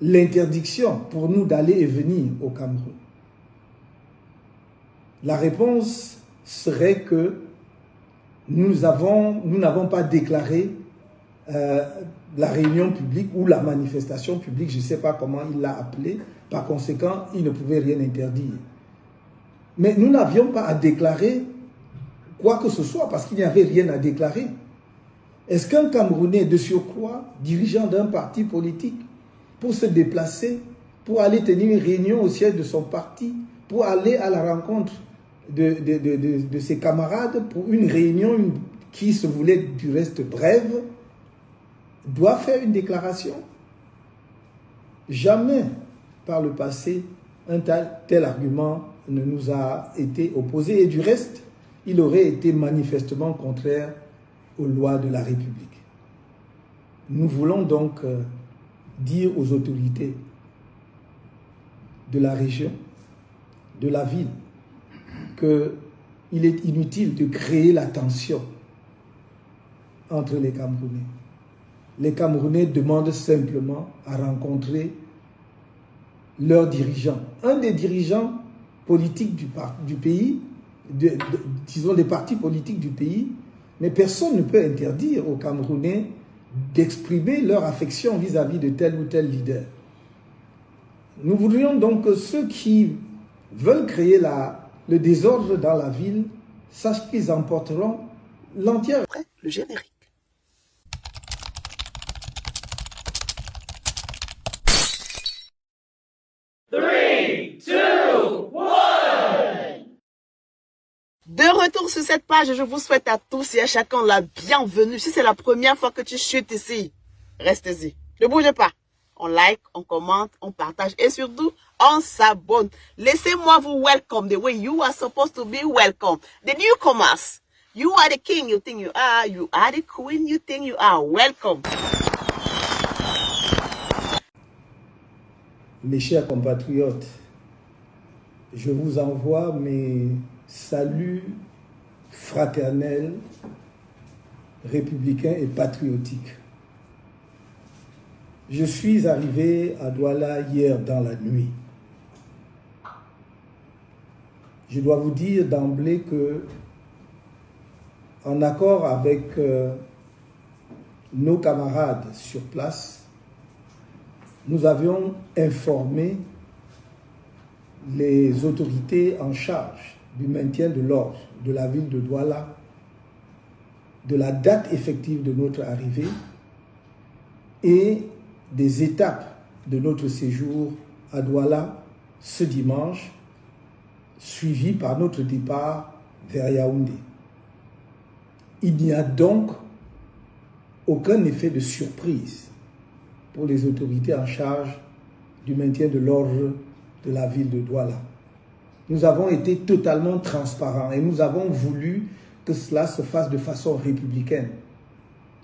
l'interdiction pour nous d'aller et venir au Cameroun? La réponse serait que nous n'avons pas déclaré la réunion publique ou la manifestation publique, je ne sais pas comment il l'a appelé, par conséquent, il ne pouvait rien interdire. Mais nous n'avions pas à déclarer quoi que ce soit parce qu'il n'y avait rien à déclarer. Est-ce qu'un Camerounais de surcroît, dirigeant d'un parti politique, pour se déplacer, pour aller tenir une réunion au siège de son parti, pour aller à la rencontre de ses camarades pour une réunion qui se voulait du reste brève, doit faire une déclaration? Jamais par le passé un tel argument ne nous a été opposé, et du reste, il aurait été manifestement contraire aux lois de la République. Nous voulons donc dire aux autorités de la région, de la ville, qu'il est inutile de créer la tension entre les Camerounais. Les Camerounais demandent simplement à rencontrer leurs dirigeants. Un des dirigeants politiques du pays, disons des partis politiques du pays, mais personne ne peut interdire aux Camerounais d'exprimer leur affection vis-à-vis de tel ou tel leader. Nous voudrions donc que ceux qui veulent créer le désordre dans la ville sachent qu'ils emporteront l'entière. Après, le générique. De retour sur cette page, je vous souhaite à tous et à chacun la bienvenue. Si c'est la première fois que tu chutes ici, restez-y. Ne bougez pas. On like, on commente, on partage et surtout, on s'abonne. Laissez-moi vous welcome the way you are supposed to be welcome. The newcomers, you are the king you think you are the queen you think you are. Welcome. Mes chers compatriotes, je vous envoie mes saluts fraternels, républicains et patriotiques. Je suis arrivé à Douala hier dans la nuit. Je dois vous dire d'emblée que, en accord avec nos camarades sur place, nous avions informé les autorités en charge du maintien de l'ordre de la ville de Douala de la date effective de notre arrivée et des étapes de notre séjour à Douala ce dimanche, suivi par notre départ vers Yaoundé. Il n'y a donc aucun effet de surprise pour les autorités en charge du maintien de l'ordre de la ville de Douala. Nous avons été totalement transparents et nous avons voulu que cela se fasse de façon républicaine,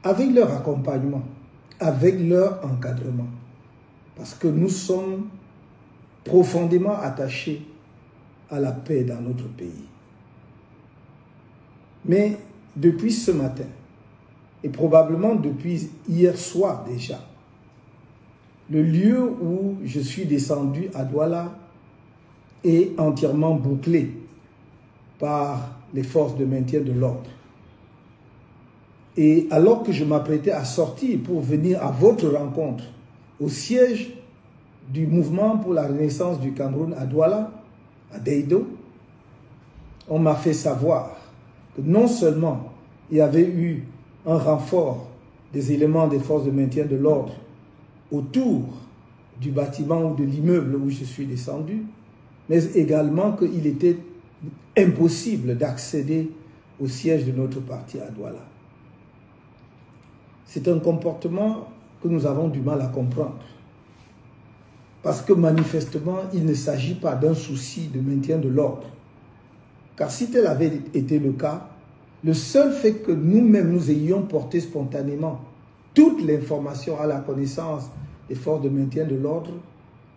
avec leur accompagnement, avec leur encadrement, parce que nous sommes profondément attachés à la paix dans notre pays. Mais depuis ce matin, et probablement depuis hier soir déjà, le lieu où je suis descendu à Douala est entièrement bouclé par les forces de maintien de l'ordre. Et alors que je m'apprêtais à sortir pour venir à votre rencontre au siège du mouvement pour la renaissance du Cameroun à Douala, à Deido, on m'a fait savoir que non seulement il y avait eu un renfort des éléments des forces de maintien de l'ordre autour du bâtiment ou de l'immeuble où je suis descendu, mais également qu'il était impossible d'accéder au siège de notre parti à Douala. C'est un comportement que nous avons du mal à comprendre. Parce que manifestement, il ne s'agit pas d'un souci de maintien de l'ordre. Car si tel avait été le cas, le seul fait que nous-mêmes nous ayons porté spontanément toute l'information à la connaissance des forces de maintien de l'ordre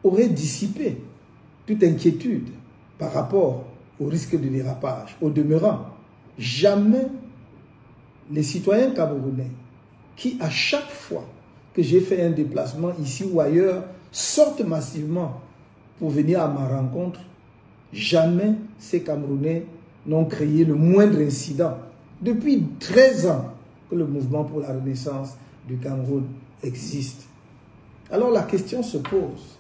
aurait dissipé toute inquiétude par rapport au risque de dérapage. Au demeurant, jamais les citoyens camerounais qui, à chaque fois que j'ai fait un déplacement ici ou ailleurs, sortent massivement pour venir à ma rencontre, jamais ces Camerounais n'ont créé le moindre incident. Depuis 13 ans que le mouvement pour la renaissance du Cameroun existe. Alors la question se pose,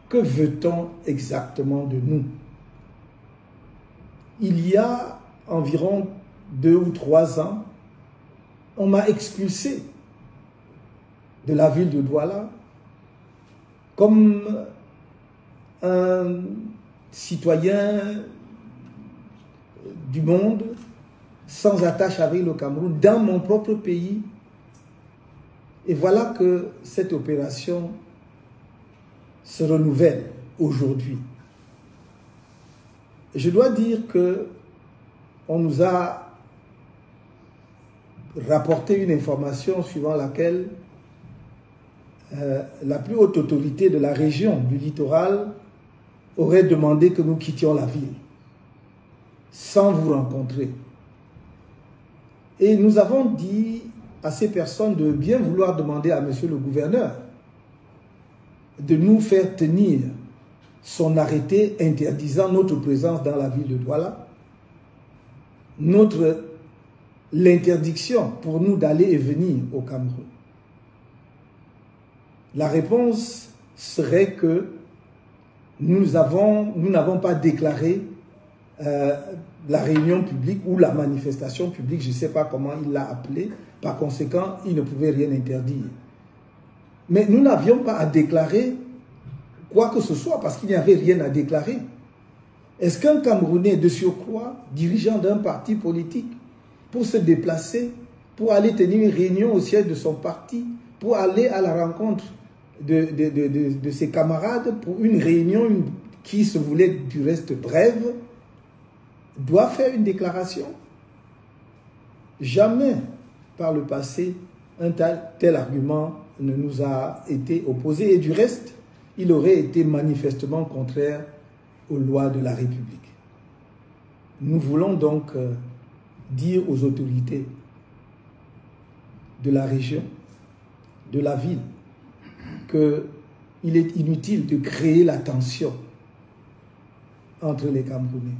que veut-on exactement de nous? Il y a environ 2 ou 3 ans, on m'a expulsé de la ville de Douala comme un citoyen du monde sans attache avec le Cameroun dans mon propre pays. Et voilà que cette opération se renouvelle aujourd'hui. Je dois dire que on nous a rapporté une information suivant laquelle la plus haute autorité de la région du littoral aurait demandé que nous quittions la ville sans vous rencontrer. Et nous avons dit à ces personnes de bien vouloir demander à monsieur le gouverneur de nous faire tenir son arrêté interdisant notre présence dans la ville de Douala, l'interdiction pour nous d'aller et venir au Cameroun. La réponse serait que nous n'avons pas déclaré la réunion publique ou la manifestation publique, je ne sais pas comment il l'a appelé, par conséquent, il ne pouvait rien interdire. Mais nous n'avions pas à déclarer quoi que ce soit, parce qu'il n'y avait rien à déclarer. Est-ce qu'un Camerounais de surcroît, dirigeant d'un parti politique, pour se déplacer, pour aller tenir une réunion au siège de son parti, pour aller à la rencontre de ses camarades, pour une réunion qui se voulait du reste brève, doit faire une déclaration? Jamais par le passé un tel argument ne nous a été opposé, et du reste, il aurait été manifestement contraire aux lois de la République. Nous voulons donc dire aux autorités de la région, de la ville, qu'il est inutile de créer la tension entre les Camerounais.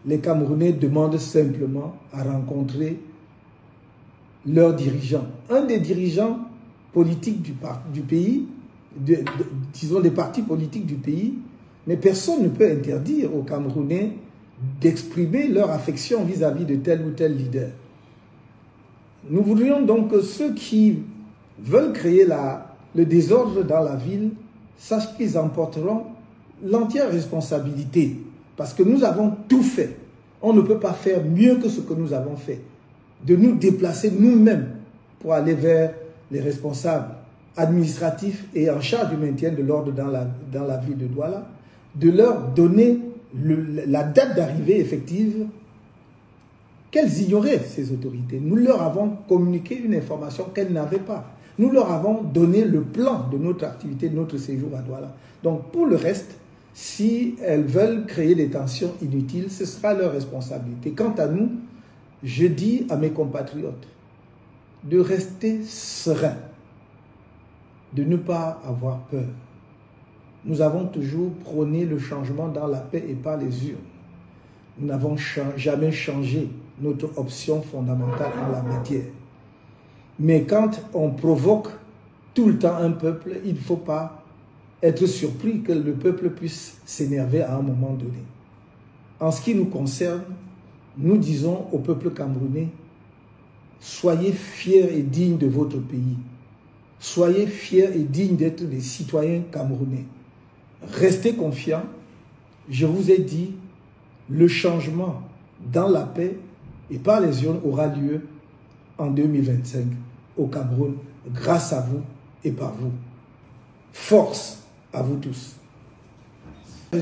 Les Camerounais demandent simplement à rencontrer leurs dirigeants. Un des dirigeants politiques du pays, disons des partis politiques du pays, mais personne ne peut interdire aux Camerounais d'exprimer leur affection vis-à-vis de tel ou tel leader. Nous voudrions donc que ceux qui veulent créer le désordre dans la ville sachent qu'ils emporteront l'entière responsabilité, parce que nous avons tout fait. On ne peut pas faire mieux que ce que nous avons fait, de nous déplacer nous-mêmes pour aller vers les responsables administratifs et en charge du maintien de l'ordre dans la ville de Douala, de leur donner la date d'arrivée effective qu'elles ignoraient, ces autorités. Nous leur avons communiqué une information qu'elles n'avaient pas. Nous leur avons donné le plan de notre activité, de notre séjour à Douala. Donc pour le reste, si elles veulent créer des tensions inutiles, ce sera leur responsabilité. Quant à nous, je dis à mes compatriotes de rester sereins, de ne pas avoir peur. Nous avons toujours prôné le changement dans la paix et par les urnes. Nous n'avons jamais changé notre option fondamentale en la matière. Mais quand on provoque tout le temps un peuple, il ne faut pas être surpris que le peuple puisse s'énerver à un moment donné. En ce qui nous concerne, nous disons au peuple camerounais, soyez fiers et dignes de votre pays. Soyez fiers et dignes d'être des citoyens camerounais. Restez confiants. Je vous ai dit, le changement dans la paix et par les urnes aura lieu en 2025 au Cameroun, grâce à vous et par vous. Force à vous tous.